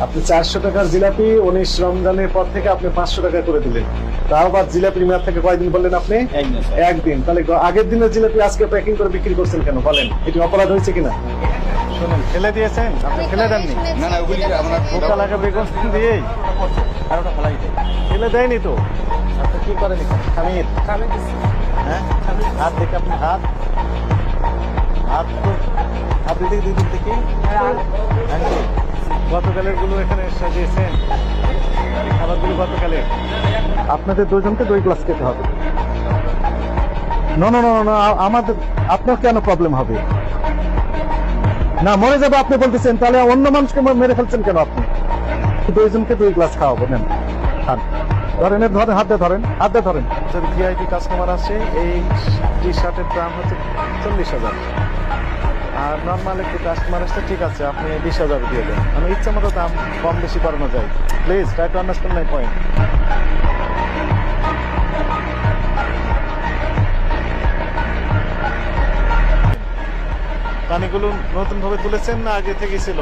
আপনি 400 টাকার জিলাপি 19 রমজানের পর থেকে আপনি 500 টাকা করে দিলেন। তাও আবার জিলাপির মেয়াদ থেকে কয়দিন বললেন আপনি? একদিন স্যার। একদিন। তাহলে আগের দিনের জিলাপি আজকে প্যাকিং করে বিক্রি করছেন কেন বলেন? এটি অপরাধ হয়েছে কিনা? শুনুন, ফেলে দিয়েছেন, আপনি ফেলে দেননি। না না ওগুলি আমরা বোকা লাগা বেগুন দিয়েই আর ওটা ফেলাই দেয়। ফেলে দেয়নি তো। আপনি কি করেন এখানে? খামির। হ্যাঁ, হাত দেখে আপনি হাত তো হাত দিকে দিক থেকে গতকালের গুলো এখানে সাজিয়েছেন। খাবারগুলো গতকালের। আপনাদের দুজনকে 2 গ্লাস খেতে হবে। না না না না, আমাদের আপনার কেন প্রবলেম হবে? না, মরে যাবে আপনি বলতেছেন, তাহলে অন্য মানুষকে মেরে ফেলছেন কেন আপনি? 2 জনকে 2 গ্লাস খাওয়াবো। নেন, খান। ধরেন, ধরেন, হাত দিয়ে ধরেন, হাত দিয়ে ধরেন। যদি ভিআইপি কাস্টমার আসে, এই টি শার্টের দাম হচ্ছে 40,000। আর নর্মাল একটু কাস্টমার আসছে, ঠিক আছে, আপনি 20,000 দিয়ে দেন। আমি ইচ্ছা মতো দাম কম বেশি করানো যায়। Please try to understand my point. পানিগুলো নতুন ভাবে তুলেছেন না আগে থেকে ছিল?